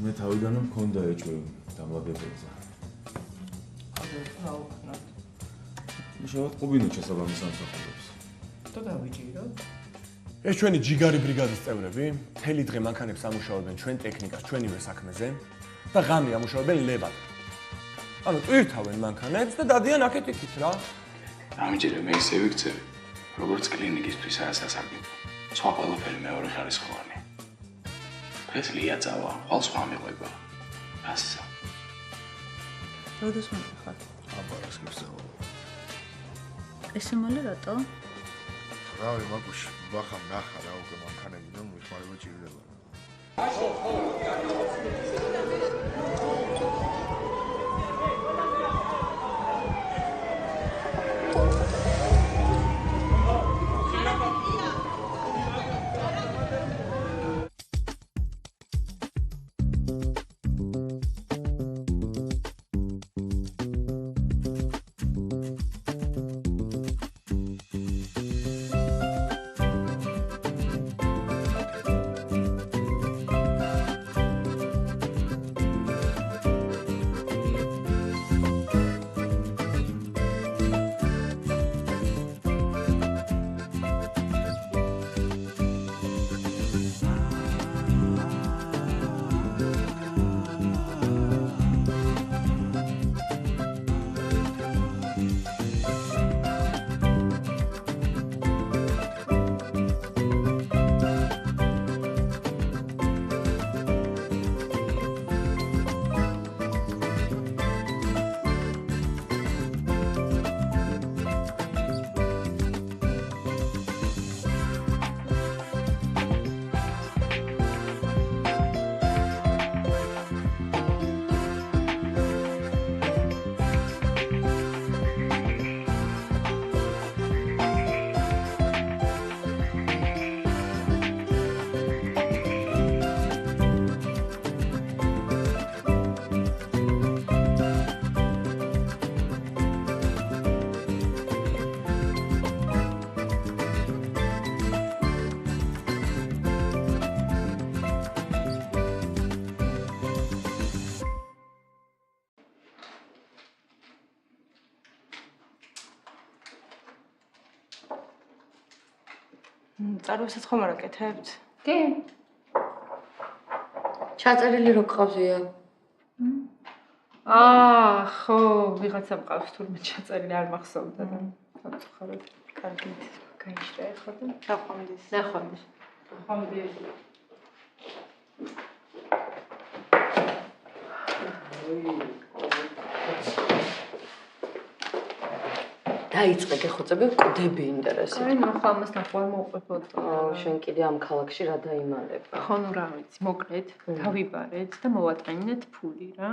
მე თავიდან მქონდა ეჭვი დამლაგებელზე. რა უქნათ? მუშაობ ყუბინო შესაბამის სამსახურებს. და დავიჭიროთ. ეს ჩვენი ჯიგარი ბრიგადის წევრები, მთელი დღე მანქანებს ამუშავებენ ჩვენ ტექნიკას, ჩვენივე საქმეზე და ღამე ამუშავებენ ლებად. ანუ ტვირთავენ მანქანებს და დადიან აქეთ-იქით რა. ამჯერად მე ისე ვიქცევი, როგორც კლინიკისთვისაა სასარგებლო. სხვა ყველაფერი მეორე ხარისხოვანი. ეს ლიაწავა, ხვალ სხვა მიყვება. ასა. როდეს მოგხარ? აბარას გისაუბრე. ესე მალე რატო? რავი, მაგუში, ვახამ ნახა რა უკვე მანქანებიდან მიხმარება ჭირდება. Წარვისაც ხომ არ აკეთებთ? კი. ჩაწერილი რო გყავზია. ხო, ვიღაცა მყავს თურმე ჩაწერილი არ მახსოვდა და დავწუხარეთ. კარგით. გაიშრა ახლა და ნახვამდის. ნახვამდის. ნახვამდის. დაიწყე გეხოცები ყდები ინტერესით. აი, ნახო ამას ნახوار მოვყვებოდა. შენ კიდე ამ ქალაქში რა დაიმალება? ხო, ნუ რა ვიცი, მოკლედ, დავიბარეთ და მოვატანინეთ ფული რა.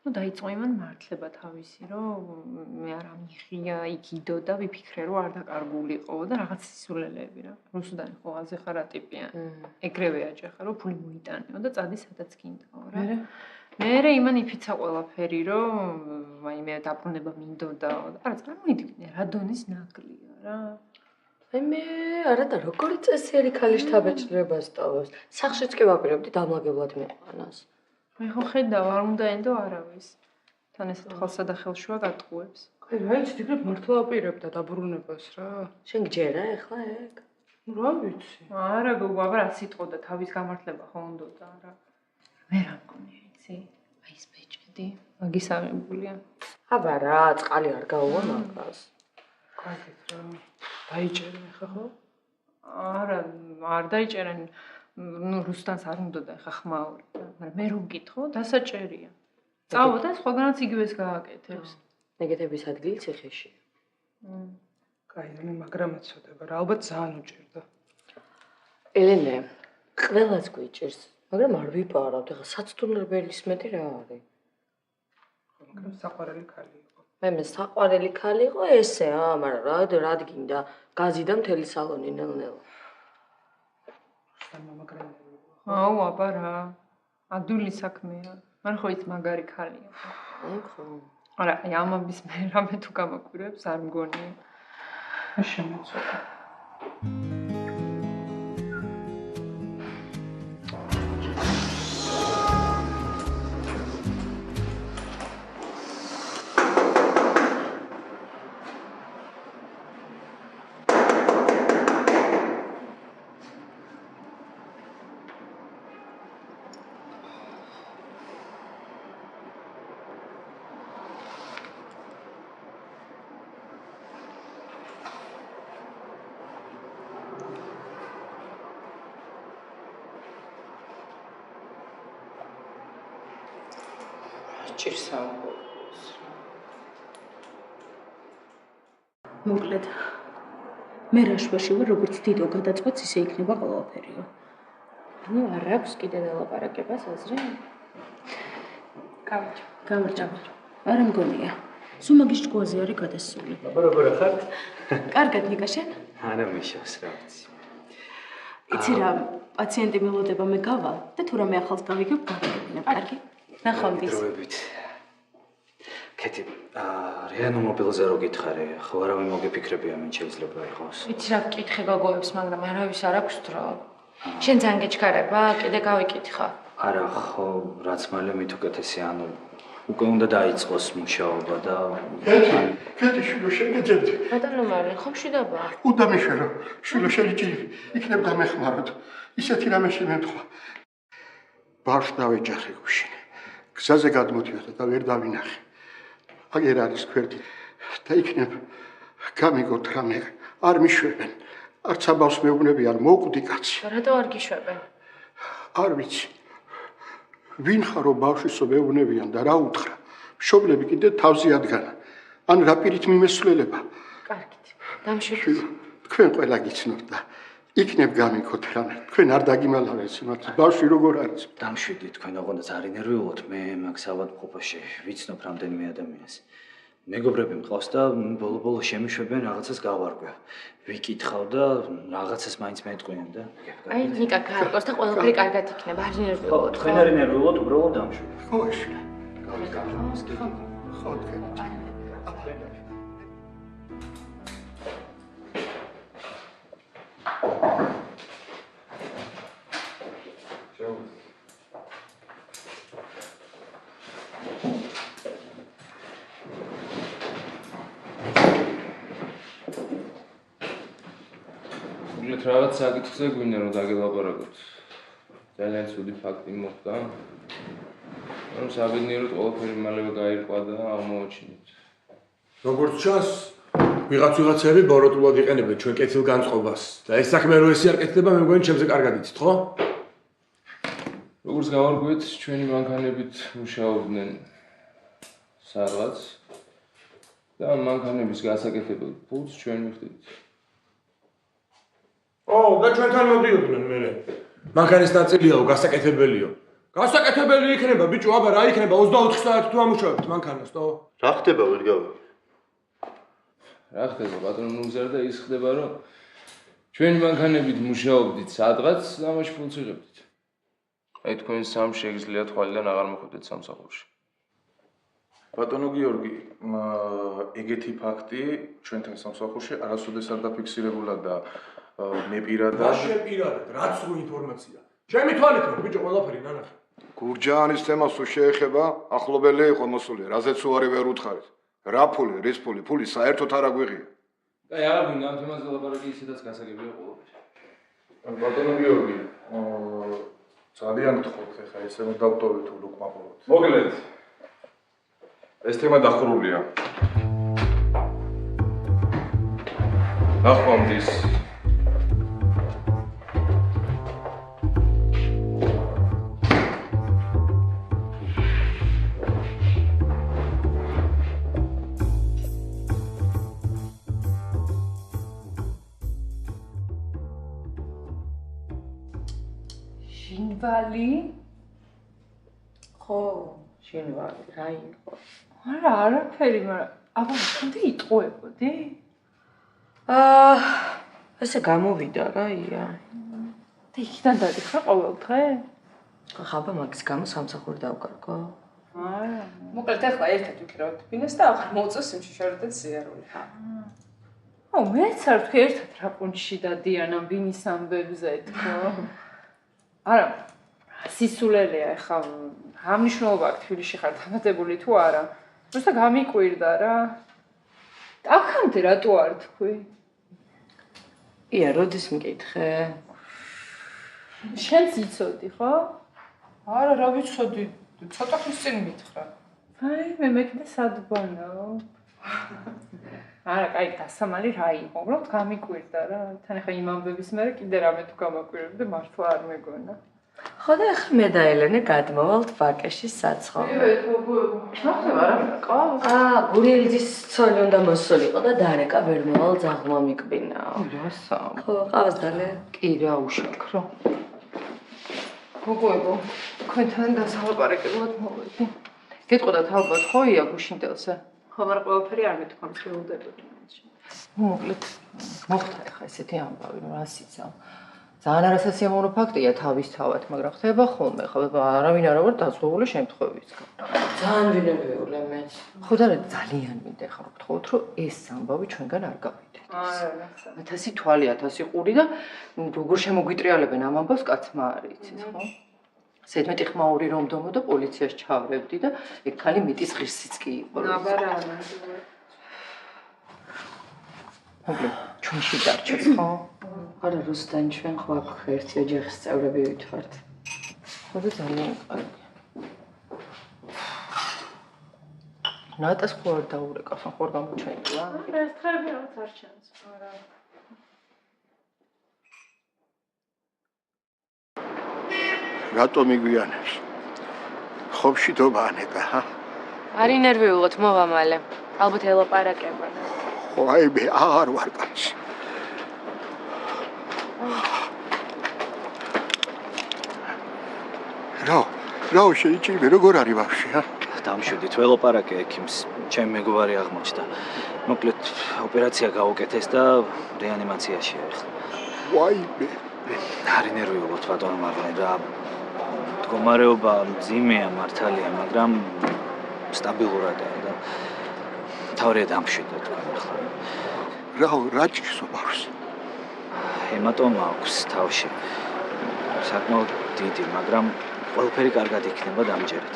ნუ დაიწყო იმან მართლება თავისი, რომ მე არ ამიხია, იგიდო და ვიფიქრე, რომ არ დაკარგულიყო და რაღაც სისულელები რა. რუსუდანი ხო აზეხა რა ტიპია. ეგრევე აჯახა, რომ ფული მოიტანეო და წადი სადაც გინდაო რა. მერე იმან იფიცა ყველაფერი, რომ აი მე დაბრუნება მინდოდაო და არა წარმოიდგინე, რა დონის ნაკლია რა. აი მე არა და როგორი წესიერი ქალის თაბეჭდება სწავლობს. სახშიც კი ვაპირებდი დამლაგებლად მეყვანას. მე ხო ხედავ, არ უნდა ენდო არავის. თან ეს თვალსა და ხელშუა გატყუებს. აი რა იცი, თქო მართლა აპირებდა დაბრუნებას რა. შენ გჯერა ახლა ეგ? რა ვიცი. არა გოგო, აბა რა სიტყვა და თავის გამართლება ხო უნდოდა რა. მე რა მგონია იცი? აი ეს ბეჭედი, მაგის აღებულია. აბა რა, წყალი არ გაუვა მაგას. კარგით რა. დაიჭერე ხა ხო? არა, არ დაიჭერენ. ნუ რუსთანს არ უნდოდა ხა ხმაური და, მაგრამ მე რომ მკითხო, დასაჭერია. წავა და სხვაგანაც იგივეს გააკეთებს. ნეგეთების ადგილი ციხეში. კაი, მე მაგრამ ეცოდება რა, ალბათ ძალიან უჭირდა. ელენე, ყველას გვიჭირს, მაგრამ არ ვიპარავთ, ეხლა საცდუნებელის მეტი რა არის? ხო, მაგრამ საყვარელი ქალი იყო. მე საყვარელი ქალი იყო ესე, მაგრამ რა გინდა, გაზი და მთელი სალონი ნელ-ნელა. მაგრამ აუ, აბა რა. ადვილი საქმეა. მან ხო ის მაგარი ქალია. ხო. არა, აი ამების მე რამე თუ გამაკვირვებს არ მგონია. შემეცოდა. ჭირს ამბობს. მოკლედ მე რაშვაში ვარ, როგორც დიდო გადაწყვეტს, ისე იქნება ყველაფერიო. ნუ არ აქვს კიდე დელაპარაკებას აზრი? გამარჯობა. არა მგონია. სუმაგის ჭკუაზე არის გადასული. როგორ ხარ? კარგად ნიკა შენ? არა მიშავს რა ვიცი. იცი რა, პაციენტი მელოდება მე გავალ და თუ რამე ახალს გავიგებ, გავიგებინებ. კარგი? ნახვამდის. დროებით. კეთი, რეანიმობილზე რო გითხარი, ხო არავინ მოგიფიქრებია, მინ შეიძლება იყოს. იცი რა ვკითხე გოგოებს, მაგრამ არავის არ აქვს დრო. შენ ძალიან გეჩქარება, კიდე გავიკითხა. არა, ხო, რაც მალე მით უკეთესი, ანუ უკვე უნდა დაიწყოს მუშაობა და კეთი შვილო შეგეძებდი. ბატონო მარი, ხომ შვიდობა? უდამეშველო, შვილო შეიჭირი, იქნებ დამეხმაროთ. ისეთი რამე შემეთქვა. ბავშვს დავეჯახე გუშინ. გზაზე გადმოდიოდა და ვერ დავინახე. აგერ არის ქვერდი და იქნებ გამიგოთ რამე არ მიშვებენ. არც აბავს მეუბნებიან, მოკვდი კაცი. რატო არ გიშვებენ? არ ვიცი. ვინ ხარო ბავშვისო მეუბნებიან და რა უთხრა? მშობლები კიდე თავზე ადგანა. ან რა პირით მიმესვლელება? კარგით. დამშვიდობ. თქვენ ყველა გიცნობთ და იქნებ გამიგოთ რამე. თქვენ არ დაგიმალავეთ იმათ ბავშვი როგორ არის? დამშვიდი, თქვენ ოღონდ არ ინერვიულოთ, მე მაგ საავადმყოფოში ვიცნობ რამდენიმე ადამიანს. მეგობრები მყავს და ბოლო-ბოლო შემიშვებენ რაღაცას გავარკვევ. ვიკითხავ და რაღაცას მაინც მეტყვიან და აი ნიკა გაარკვევს და ყველაფერი კარგად იქნება, არ ინერვიულოთ. თქვენ არ ინერვიულოთ, უბრალოდ დამშვიდი. ხო, ეშა. ხო, თქვენ. რაღაც საკითხზე გვინდა რომ დაგელაპარაკოთ. ძალიან ცუდი ფაქტი მოხდა. რომ საბედნიეროდ ყველაფერი მალევე გაირკვა და აღმოაჩინეთ. როგორც ჩანს, ვიღაცები ბოროტულად იყენებენ ჩვენ კეთილგანწყობას და ეს საქმე რო ესე არ კეთდება, მე მგონი ჩემზე კარგად იცით, ხო? როგორც გავარკვევთ, ჩვენი მანქანებით მუშაობდნენ სადღაც და მანქანების გასაკეთებელ ფულს ჩვენ მივხვდით. და ჩვენთან მოდიოდნენ მერე. მანქანის ნაწილიაო, გასაკეთებელიო. გასაკეთებელი იქნება, ბიჭო, აბა რა იქნება 24 საათი თუ ამუშავებთ მანქანას, თო? რა ხდება ვერ გავიგე? რა ხდება, ბატონო ნუგზარ და ის ხდება, რომ ჩვენი მანქანებით მუშაობდით სადღაც და ამაში ფულს იღებდით. აი თქვენ სამ შეგიძლიათ თვალიდან აღარ მოხვდეთ სამსახურში. ბატონო გიორგი, ეგეთი ფაქტი ჩვენთან სამსახურში არასოდეს არ დაფიქსირებულა და მე პირადად რა შეპირადად, რაც რო ინფორმაცია. ჩემი თვალით რო ბიჭო ყველაფერი ნანახი. გურჯაანის თემას თუ შეეხება, ახლობელი იყო მოსული, რაზეც უარი ვერ უთხარით. რა ფული, რის ფული, ფული საერთოდ არ აგვიღია. აი აღარ გვინდა ამ თემაზე ლაპარაკი, ისედაც გასაგებია ყველაფერი. ბატონო გიორგი, ძალიან გთხოვთ ხა ესე რომ დავტოვეთ თუ ლუკმაყოლოთ. მოგლეთ. ეს თემა დახურულია. ნახვამდის ჟინვალი? ხო, ჟინვალი, რა იყო? არა, არაფერი, მაგრამ აბა ხანდი იტყუებოდი? ესე გამოვიდა რა ია. და იქიდან დადიხარ ყოველ დღე? ხაბა მაგის გამო სამსახური დავკარგო. არა. მოკლედ ახლა ერთად ვიქნებთ ბინას და აღარ მოუწევს იმ შიშორდეთ სიარული. აუ მეც არ თქვი ერთად რა პუნჩში დადიან ამ ბინის ამბებზე თქო. არა, სისულელეა ხა რა მნიშვნელობა აქვს თბილისში ხარ დამატებული თუ არა? просто გამიკვირდა რა. აქამდე რატო არ თქვი? ია, როდის მკითხე? შენც იცოდი, ხო? არა, რა ვიცოდი, ცოტა ხნის წინ მითხრა. აი, მე მეკიდე სადბანაო. არა, კაი, დასამალი რა იყო? უბრალოდ გამიკვირდა რა. თან ახლა იმ ამბების მერე კიდე რამე თუ გამაკვირებდი, მართლა არ მეგონა. ხო, ხო და ახლა მე და ელენე გადმოვალთ ვაკეში საცხობ. ხდება რა? ყავს. გურიელიძის ცოლი უნდა მოსულიყო და დარეკა ვერ მოვალ ძაღლმა მიკბინა. რასა? ხო, ყავს დალე. კი რა უშაქრო. გოგოებო, თქვენთან დასალაპარაკებლად მოვედი. გეტყოდათ ალბათ ხო ია გუშინდელზე? ხომ არ ყველაფერი არ მეთქვა მსვლელდებოდი. მოკლედ მოხდა ახლა ესეთი ამბავი, რომ ასიცავ. ძალიან არასასიამოვნო ფაქტია თავისთავად, მაგრამ ხდება ხოლმე, ხა არავინ არ ვარ დაზღვეული შემთხვევისგან. ძალიან ვინერვიულია მეც. ხო და ძალიან მინდა ხარ გთხოვთ, რომ ეს ამბავი ჩვენგან არ გავიდეთ. არა, 1000 თვალი 1000 ყური და როგორ შემოგვიტრიალებენ ამ ამბავს კაცმა არ იცის, ხო? ზედმეტი ხმაური რომ დომოდა პოლიციას ჩავრევდი და ეგ ქალი მიტის ღირსიც კი იყო. ნაბარანა. მოკლედ ჩვენში დარჩეს, ხო? არა, რუსთან ჩვენ ხო აქ ერთი ოჯახის წევრები ვითვართ. ხო და ძალიან კარგი. ნატას ხო არ დაურეკავს, ხო არ გამოჩენილა? ეს თხარები რაღაც არ ჩანს. არა. რატომ მიგვიანებს? ხობში დობანება, ჰა? არ ინერვიულოთ მოვა მალე. ალბათ ელაპარაკება. ხო, აი მე აღარ ვარ კაცი. რა შეიძლება როგორ არის ბავშვი, ჰა? დამშვიდით, ველოპარაკე ექიმს, ჩემი მეგობარი აღმოჩნდა. მოკლედ ოპერაცია გაუკეთეს და რეანიმაციაშია ახლა. ვაიმე. არ ინერვიულოთ ბატონო მარლენ რა. მდგომარეობა მძიმეა მართალია, მაგრამ სტაბილურადაა და თავრია დამშვიდო თქვენ ახლა. რა ჭირსო ბავშვს? ჰემატომა აქვს თავში. საკმაოდ დიდი, მაგრამ ყველაფერი კარგად იქნება დამჯერად.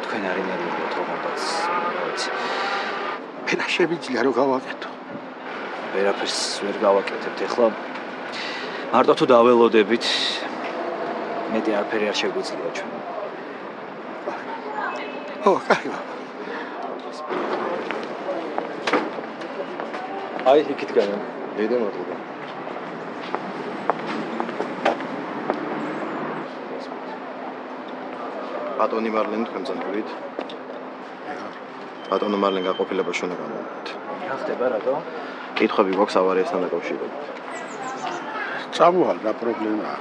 თქვენ არ ინერვიულოთ რომელსაც, ვიცი. მე რა შემიძლია რომ გავაკეთო? ვერაფერს ვერ გავაკეთებთ ახლა. მარტო თუ დაველოდებით, მეტი არაფერი არ შეგვიძლია ჩვენ. ო, კაი. აი, იქით განა. დიდი მადლობა. ბატონი მარლენი თქვენ ზამთრით? ბატონო მარლენ გაყოფილება შუნა გამოვიდეთ. რა ხდება რატო? კითხვები გვაქვს ავარიასთან დაკავშირებით. წამოვალ, რა პრობლემაა?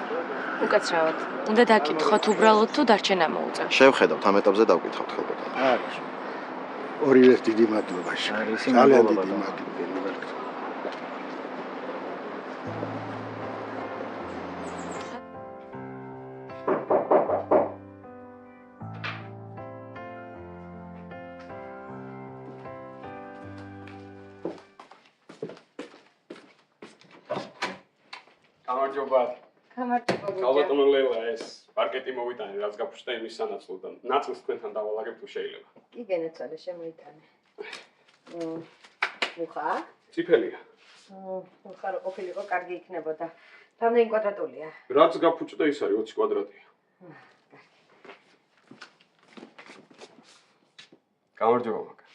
უკაცრავად. უნდა დაკითხოთ უბრალოდ თუ დარჩენა მოუწევთ. შევხედავთ ამ ეტაპზე დავკითხავთ ხელბატონო. არა. ორივეს დიდი მადლობა. ძალიან დიდი მადლობა. გამარჯობა. გამარჯობა. ალბათო ლელა ეს პარკეტი მოვიტანე რაც გაფუჭდა იმის სანაცვლოდან. ნაცვლს თქვენთან დავალაგებ თუ შეიძლება. კი გენეცვალე შემოიტანე. მუხა? ციფელია. მუხა რო ყოფილიყო კარგი იქნებოდა. რამდენი კვადრატულია? რაც გაფუჭდა ის არის 20 კვადრატია. გამარჯობა მაგა.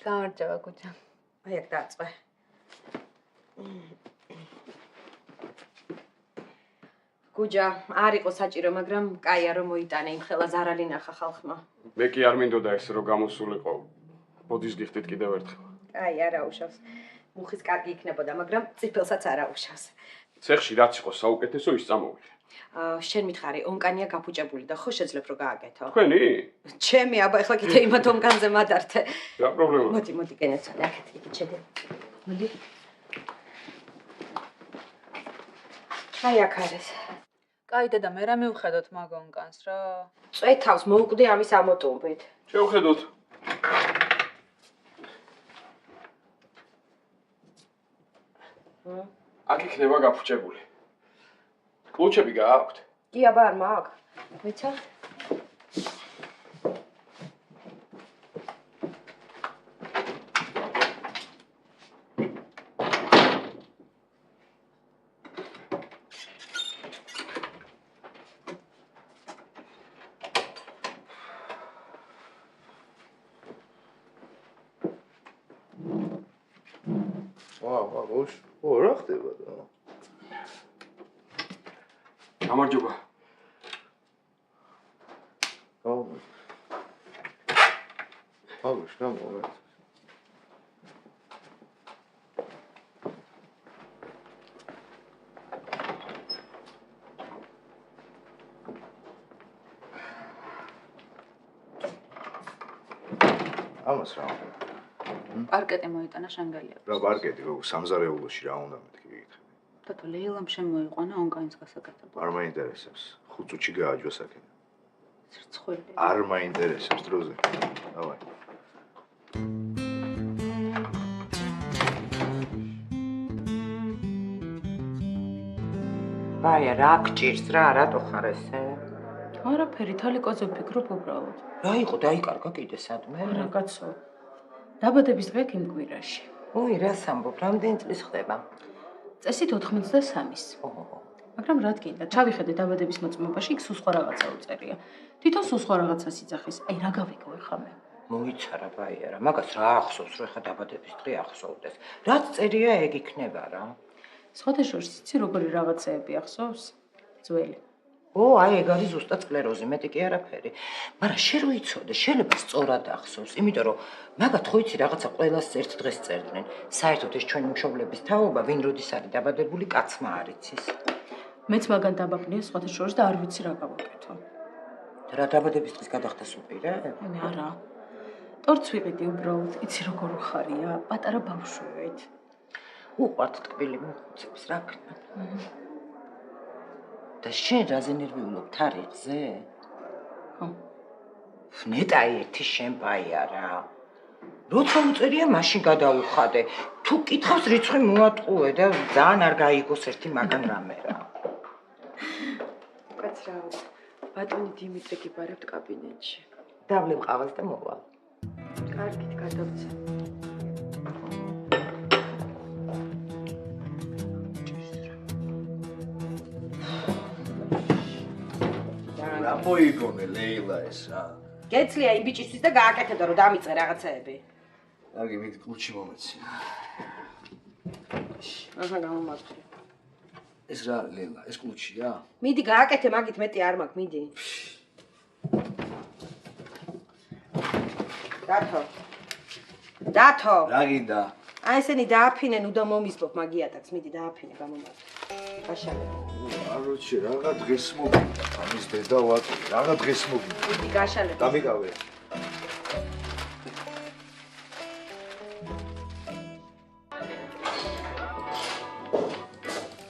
გამარჯობა გუჯა. აი აქ დაწვე. გუჯა, არ იყო საჭირო, მაგრამ კაია რომ მოიტანე იმ ხელას არალი ნახა ხალხმა. მე კი არ მინდოდა ეს რომ გამოსულიყო. ბოდის გიხდით კიდევ ერთხელ. აი, არა უშავს. მუხის კარგი იქნებოდა, მაგრამ წიფელსაც არა უშავს. ცეხში რაც იყო საუკეთესო ის წამოვიდე. შენ მითხარი, ონკანია გაფუჭებული და ხო შეძლებ რომ გააკეთო? თქვენი? ჩემი აბა ეხლა კიდე იმათ ონკანზე მადართე. რა პრობლემაა? მოდი გენეცვალე, აქეთ იქით შედი. მოდი. აი აქ არის. კაი დედა, მე რა მივხედოთ მაგ ონკანს რა? წვეთავს, მოუკვდი ამის ამოტუმბით. შევხედოთ. აქ იქნება გაფუჭებული. კლუჩები გააქვთ? კი, აბა არ მაქვს. მეცა? რა ხდება რა? გამარჯობა. რა მოვიდა? ამას რა? პარკეტი მოიტანა შანგალია. რა პარკეტი, როგორ სამზარეულოში რა უნდა მეთქი გიგითხები. თათო ლეილამ შემოიყვანა ონკანის გასაკეთებლად. არ მაინტერესებს. 5 წუთში გააჯვა საკენ. სრცხველი. არ მაინტერესებს დროზე. დავაი. ბაია, რა გჭირს რა, რატო ხარ ესე? არაფერი, თალიკოზე ვფიქრობ უბრალოდ. რა იყო, დაიკარგა კიდე სადმე? რა კაცო. დაბადების დღე კიმკვირაში. ოი, რას ამბობ, რამდენი წლის ხდება? წესით 83-ის. მაგრამ რა გინდა, ჩავიხედე დაბადების მოწმობაში, იქ სულ სხვა რაღაცა უწერია. თვითონ სულ სხვა რაღაცას იძახის. აი, რა გავიგო ეხლა მე? მოიცარა ბაია რა, მაგას რა ახსოვს, რომ ეხლა დაბადების დღე ახსოვდეს. რაც წერია, ეგ იქნება რა. სხვათა შორის იცი როგორი რაღაცეები ახსოვს? ძველი. აი ეგ არის ზუსტად სკლეროზი, მეტი კი არაფერი. მაგრამ შენ რო იცოდე, შეიძლება სწორად ახსოვს, იმიტომ რომ მაგათ ხო იცი რაღაცა ყველას ერთ დღეს წერდნენ. საერთოდ ეს ჩვენი მშობლების თაობა, ვინ როდის არის დაბადებული, კაცმა არ იცის. მეც მაგან დაბაყნია სხვათა შორის და არ ვიცი რა გავაკეთო. რა დაბადების დღის გადახდას უპირე? მე არა. ტორც ვიყიდი უბრალოდ, იცი როგორ ხარია, პატარა ბავშვი ვით. უყვართ ტკბილი მოხუცებს, რა ქნა. და შენ რაზე ნერვიულობ თარიღზე? ნეტაი ერთი შენ ბაია რა. როცა უწერია, მაშინ გადაუხადე. თუ კითხავს რიცხვი მოატყუე და ძალიან არ გაიგოს ერთი მაგან რამე რა. კაცრავ, ბატონი დიმიტრი გიბარებთ კაბინეტში. დავლევ ყავას და მოვალ. კარგით, გადავწე. რა მოიგონე ლეილა ეს რა? გეცლია იმ ბიჭისთვის და გააკეთებდა რომ დამიწყე რაღაცეები. კარგი, მიდი კლუბში მომეცი. აჰა, გამომართვე. ეს რა ლეილა, ეს კლუბშია? მიდი გააკეთე, მაგით მეტი არ მაქვს, მიდი. დათო. რა გინდა? აი ესენი დააფინენ, უდო მომისპობ მაგიათაკს, მიდი დააფინე, გამომართვე. გაშალე. აროჩი, რაღა დღეს მოგინდა, ამის დედა ვაკი, რაღა დღეს მოგინდა. მიდი გაშალე. გამიკავე.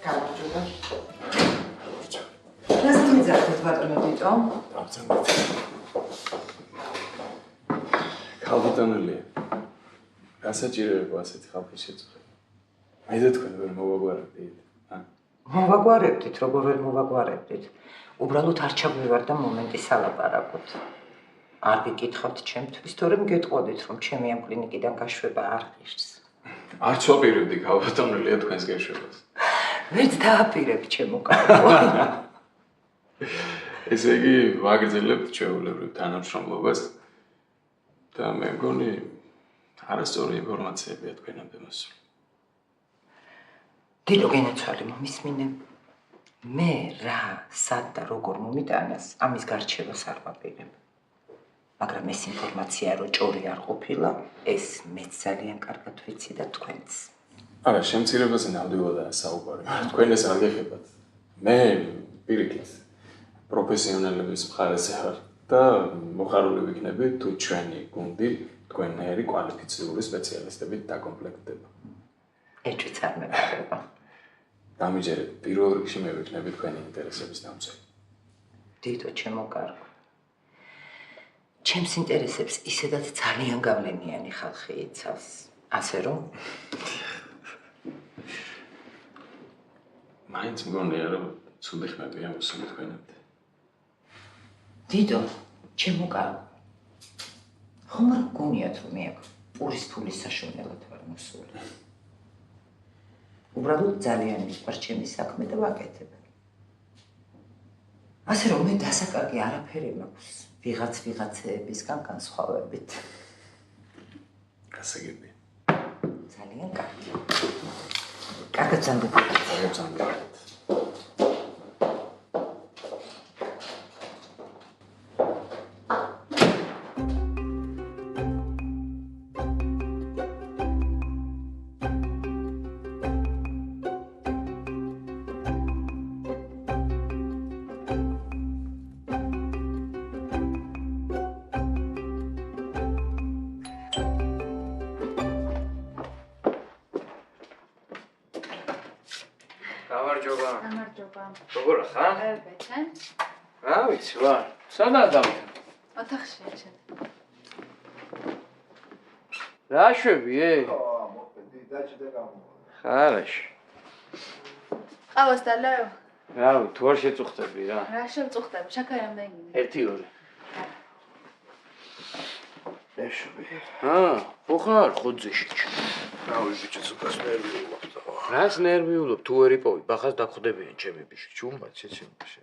გამარჯობა. რას მიძახეთ ბატონო დიტო? დავწამეთ. ქალბატონელია. გასაჭიროება ასეთი ხალხის შეწყვეტა. მე და თქვენ ვერ მოვაგვარებდით. მოვაგვარებდით, როგორ ვერ მოვაგვარებდით. უბრალოდ არ ჩაგვივარ და მომენტი სალაპარაკოთ. არ გიკითხავთ ჩემთვის, თორემ გეტყოდით, რომ ჩემი ამ კლინიკიდან გაშვება არ ღირს. არ ჩვაპირებდი ქალბატონელია თქვენს გაშვებას. ვერც დააპირებ ჩემო კარგო. ესე იგი, ვაგრძელებთ ჩვეულებრივ თანამშრომლობას და მე მგონი არასწორი ინფორმაციებია თქვენამდე მოსული. დიდო გენაცვალე მომისმინე. მე რა, სად და როგორ მომიტანას, ამის გარჩევას არ ვაპირებ. მაგრამ ეს ინფორმაცია რო ჭორი არ ყოფილა, ეს მეც ძალიან კარგად ვიცი და თქვენც. არა, შემცირებაზე ნამდვილადაა საუბარი, მაგრამ თქვენ ეს არ გეხებათ. მე პირიქით პროფესიონალების მხარეზე ვარ და მოხარული ვიქნები თუ ჩვენი გუნდი თქვენნაირი კვალიფიციური სპეციალისტებით დაკომპლექტდება. ეჭვიც არ მეყარება. დამიჯერეთ, პირველ რიგში მე ვიქნები თქვენი ინტერესების დამცველი. დიდო ჩემო კარგო. ჩემს ინტერესებს ისედაც ძალიან გავლენიანი ხალხი იცავს. ასე რომ მაინც მგონია რომ ცუდი ხმებია მოსული თქვენამდე. დიდო, ჩემო კარგო. ხომ არ გონიათ რომ მე აქ პურის ფულის საშუალებლად ვარ მოსული. უბრალოდ ძალიან მიყვარს ჩემი საქმე და ვაკეთებ. ასე რომ მე დასაკარგი არაფერი მაქვს ვიღაცეებისგან განსხვავებით. გასაგებია. ძალიან კარგი. კარგად ზამთრობთ. კარგად ზამთრობთ. გამარჯობა. როგორ ხარ? ბეჩენ. რა ვიცი, ვარ. სადაა დავით? ოთახში შენ. რა შვებიე? მოდი დაჭდა გამო. ხარაში. ყავას დალევ. რა ვიცი, თუ არ შეწუხდები რა. რა შემწუხდები? შაქარი რამდენი? 1-2. ეშები. ხო ხარ ხოძეში. რა ვიცი, ცოტა ნერვი ვულობ და. რას ნერვი ვულობ? თუ ვერ იპოვი, ბახას დაგხვდებიან ჩემი ბიჭი. ჩუმად შეჩემში.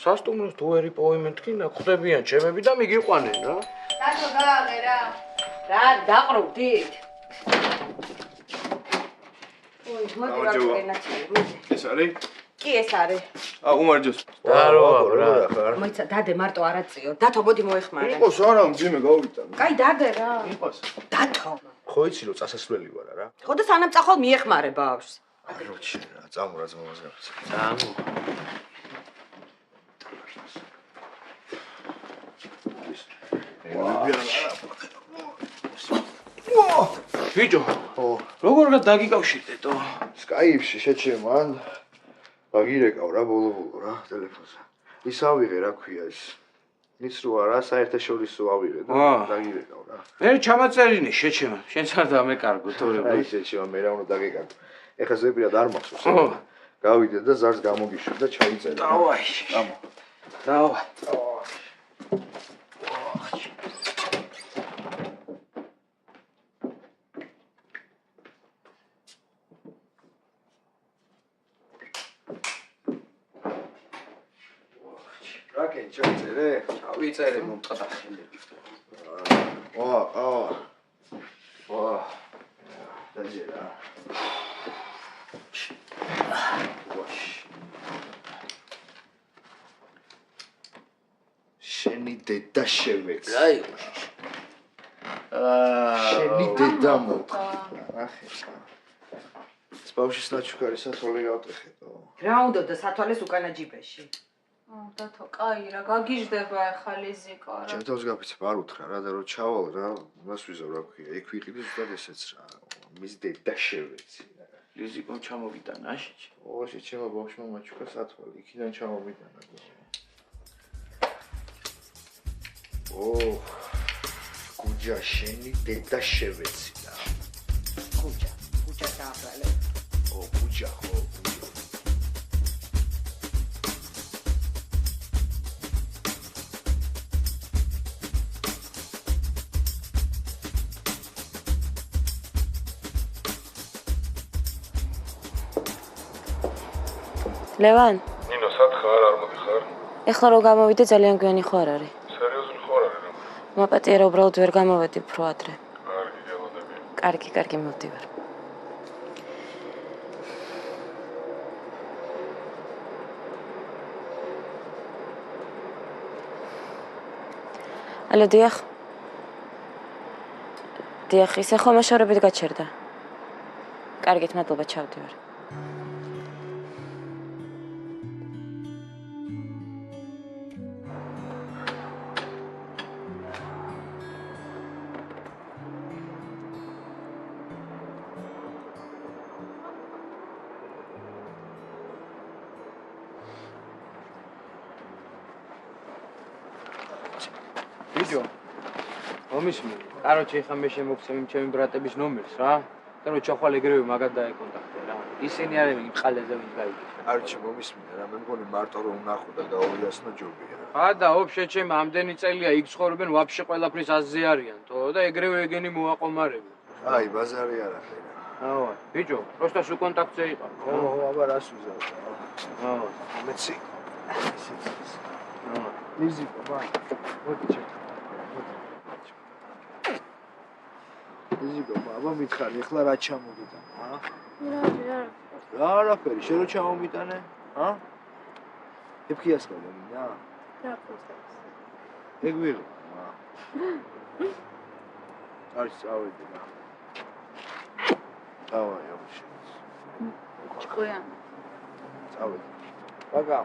სასტუმროს თუ ვერ იპოვი მეთქინა, ხვდებიან ჩემები და მიგიყვანენ რა. დათო გააღერა. რა დაყრობდით? ой, მოდი ვაკენაჩი. ეს არის? კი ეს არის. უმარჯოს. დააროა რა. მოიცა დადე მარტო არაწიო. დათო მოდი მოეხმარე. იყოს არა, მძიმე გავიტანე. კაი დადე რა. იყოს. დათო. ხო იცი რომ წასასვლელი ვარ რა. ხო და სანამ წახვალ მიეხმარე ბავშვს. როჩი რა, წამო რა ძმობას გაფიცე. წამო. ბიჭო, როგორ დაგიკავშირდეთო? Skype-ში შეჩემან. ვაგირეკავ რა ბოლო რა ტელეფონზე. ის ავიღე რა ქვია ის. ის რო არა საერთაშორისო ავიღე და დაგირეკავ რა. მე ჩამაწერინე შეჩემა. შენც არ დამეკარგო თორე. აი შეჩემა მე რა უნდა დაგეკარგო. ეხლა ზეპირად არ მახსოვს. გავიდე და ზარს გამოგიშვი და ჩაიწერე. დავაი. გამო. დავაი. რაკენ ჩაიწერე? ჩავიწერე მომწყდა ხელები. ვა. დაჯერა. შენი დედა შევეც. აი. შენი დედა მოკა. ახე. სპავშის ნაჩუქარი სათვალე გავტეხეთო. რა უნდა და სათვალეს უკანა ჯიბეში. დათო, კაი რა, გაგიჟდება ახლა ლიზიკო რა. ჩემ თავს გაფიცებ არ უთხრა რა და რომ ჩავალ რა, მას ვიზავ რა ქვია. ეგ ვიყიდე ზუსტად ესეც რა. მის დედა შევეცი. ლიზიკომ ჩამოვიტანა აშიჩი. შეჩემა ბავშვმა მაჩუქა სათვალე, იქიდან ჩამოვიტანა. გუჯა შენი დედა შევეცი და. გუჯა დააბრალე. გუჯა ხო. ლევან ნინო სათხარ არ მოდიხარ? ეხლა რო გამოვიდე ძალიან გვიანი ხო არ არის? სერიოზული ხო არ არის რა? მოპატიერა უბრალოდ ვერ გამოვედი უფრო ადრე. კარგი გელოდები. კარგი მოვდივარ. ალო დიახ. დიახ, ისე ხომ მოშორებით გაჩერდა. კარგით, მადლობა, ჩავდივარ. ბიჭო, მომისმენ. კაროჩე ეხლა მე შემოგცემ ჩემი ბრატების ნომერს რა. და რო ჩახვალ ეგრევე მაგათ დაეკონტაქტე რა. ისინი არიან იმყალეზე ვინც გაიგებს. არჩი მომისმენ რა, მე მგონი მარტო რომ ვნახო და გავიასნო ჯობია. და ოფშე ჩემ ამდენი წელია იქ ცხოვრობენ, ვაფშე ყველაფრის აზზე არიან, თო და ეგრევე ეგენი მოაყომარებენ. აი, ბაზარი არ ახლა. ავა, ბიჭო, პროსტა სულ კონტაქტზე იყავ. აბა რას ვიზავ? ავა, მეცი. ავა, მიზიკო, ბაი. მოდი ჩე. მიზიკო, აბა მითხარი, ახლა რა ჩამოგიტან, ა? რა არაფერი, შენ რო ჩამომიტანე, ა? იფქიას ყოლები, რა? რა ფოსტებს. ეგ ვიღო, ა? არის წავედი რა. ავა, იოში. ჭკვია. წავედი. ბაგა.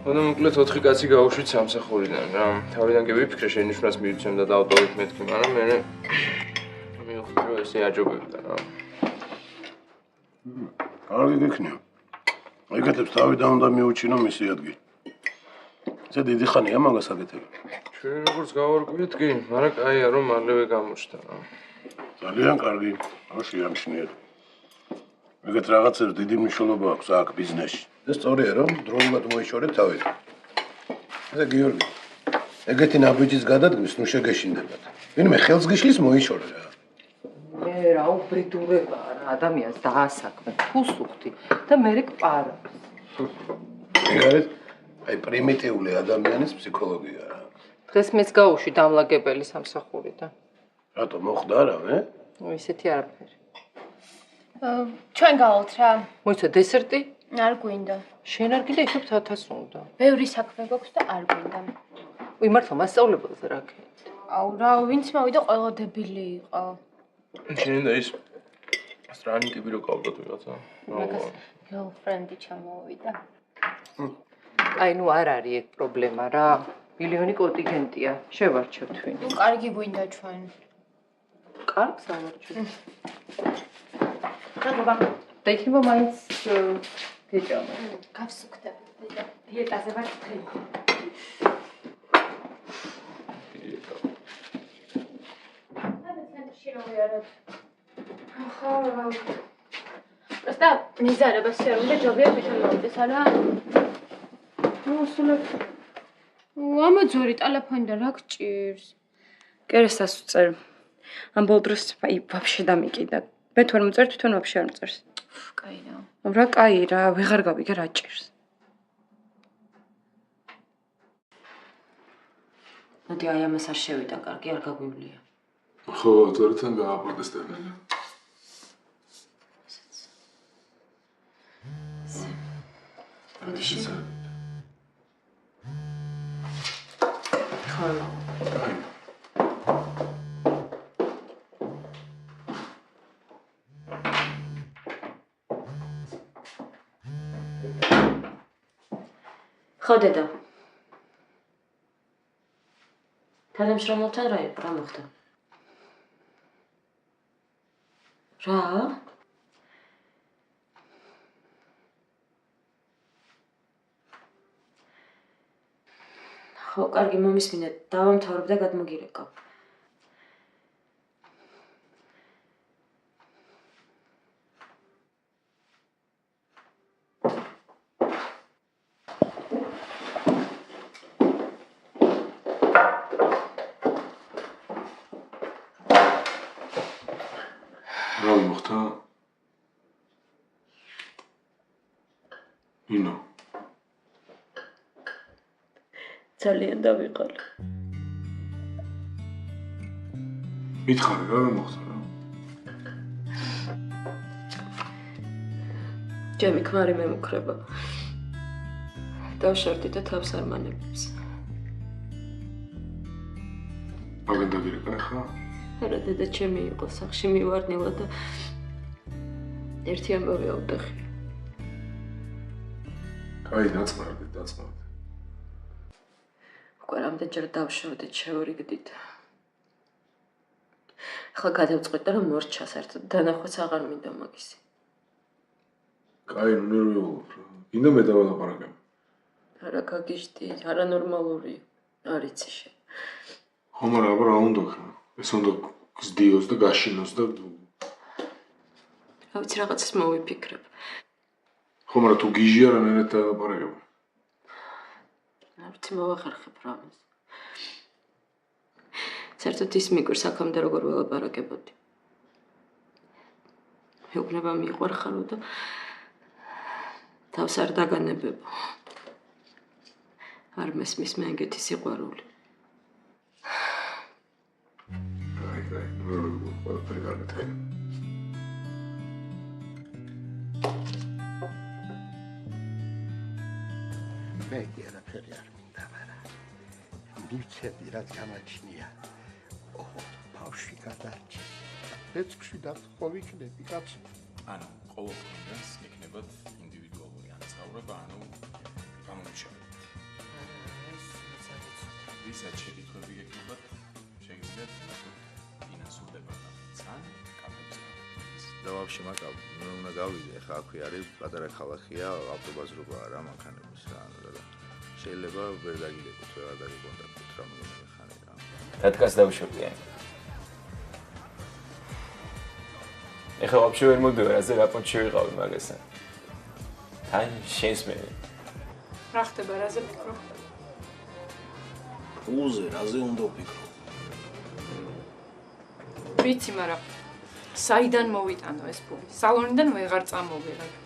ხოდა მოკლედ 4 კაცი გავუშვით სამსახურიდან რა. თავიდან კი ვიფიქრე შენიშვნას მივიცემ და დავტოვებ მეთქი, მაგრამ მე მივხვდი რომ ესე აჯობებდა რა. კარგი გიქნია. ეგეთებს თავიდან უნდა მიუჩინო მისი ადგილი. ზე დიდი ხანია მაგას აკეთებ. ჩვენ როგორც გავარკვიეთ კი, მაგრამ კაია რომ მალევე გამოჩნდა რა. ძალიან კარგი. რა შეამჩნიეთ. ეგეთ რაღაცებს დიდი მნიშვნელობა აქვს აქ ბიზნესში. და სწორია რომ დროულად მოიშორეთ თავი. ზე გიორგი. ეგეთი ნაბიჯის გადადგმის ნუ შეგეშინდებათ. ვინმე ხელს გიშლის მოიშორე რა. მე რა უბრიდურებაა რა ადამიანს დაასაქმე ფულს უხდი და მე კპარავს. ეგარეთ აი პრიმიტიული ადამიანის ფსიქოლოგია რა. დღეს მეც გავუშვი დამლაგებელი სამსახურიდან. რატო მოხდა რა მე? ისეთი არაფერი. ჩვენ გავალთ რა. მოიცა დესერტი? არ გვინდა. შენ არ გინდა იქნებ 1000 უნდა. ბევრი საქმე გვაქვს და არ გვინდა. უი მართლა მასწავლებელზე რა გქენთ? აუ რა, ვინც მოვიდა ყველა დებილი იყო. შენ და ის სტრანი ტიპი რო გავდოთ ვიღაცა. მაგას girlfriend-ი ჩამოვიდა. აი ნუ არ არის ეგ პრობლემა რა. მილიონი კონტინგენტია. შევარჩევ თქვენ. ნუ კარგი გვინდა ჩვენ. კარგს ავარჩევ. რა და იქნება მაინც გეჭამა. გავსუქდები. დიეტაზე ვარ დღე. Просто მიზარებას ვერ უნდა ჯობია თვითონ მოვიდეს, არა? მოსულებ. ამაძორი ტელეფონიდან რა გჭირს? კერესას უწერ. ამ ბოლო დროს აი ვაფშე დამიკიდა. მე თუ არ მწერ თვითონ ვაფშე არ მწერს. კაი რა. რა კაი რა, ვეღარ გავიგე რა ჭირს. მოდი აი ამას არ შევიდა, კარგი არ გაგვივლია. ხო, თორთან გააპროტესტებენ. მოდიში. ხოლო. ხო დედა. თანამშრომელთან რა იყო, რა მოხდა? რა? ხო, კარგი, მომისმინე, დავამთავრებ და გადმოგირეკავ. რა მოხდა? ინო. ძალიან დავიყალე. მითხარი რა მოხდა რა? ჯემი ქმარი მემუქრება. დავშორდი და თავს არ მანებებს. მაგენ დაგირეკა ხა? არა დედა ჩემი იყო სახში მივარდნილა და ერთი ამბავი ავდახი. კაი დაწმარდით. უკვე რამდენჯერ დავშორდით, შევრიგდით. ახლა გადავწყვეტ და რომ მორჩა საერთოდ დანახვაც აღარ მინდა მაგისი. კაი ნერვიულობ რა. გინდა მე დავალაპარაკებ. არა გაგიჟდი, არანორმალური არ იცი შენ. ხომ არა, აბა რა უნდა ხა? ეს უნდა გზდიოს და გაშინოს და რა ვიცი რაღაცას მოვიფიქრებ. ხომ არა თუ გიჟი არანაირად დავალაპარაკებ. არ ვიცი მოვახერხებ რამეს. საერთოდ ის მიკვირს აქამდე როგორ ველაპარაკებოდი. მეუბნება მიყვარხარო და თავს არ დაგანებებო. არ მესმის მე ეგეთი სიყვარული. კაი, ყველაფერი კარგად. მე არაფერი არ მინდა, მაგრამ მივცედი რაც გამაჩნია. ოჰო, ბავშვი გადარჩა. ეცქში დაწყო ვიქნები, კაცო. ანუ ყოველ კონდეს იქნებათ ინდივიდუალური ანაცხოვრება, ანუ გამომშალებით. ვისაც შეკითხვები გექნებათ, შეგიძლიათ ნახოთ ფინანსურ დეპარტამენტს ან კამერებს. და ვაფშე მაგა მე უნდა გავიდე, ხა აქვე არის პატარა ქალაქია, ავტობაზრობაა რა მანქანების რა, ანუ შეიძლება ვერ დაგიგებოთ, ვერ დაგიკონტაქტოთ რა მოგონება ხანი რა. დადგას დავშობიან. ეხლა ვაფშე ვერ მოდივარ, ასე რა პონჩი ვიყავი მაგასთან. თან შენს მე. რა ხდება, რაზე ფიქრო? უზე, რაზე უნდა ვფიქრო? ვიცი, მაგრამ საიდან მოვიტანო ეს ფული? სალონიდან ვეღარ წამოვიღებ.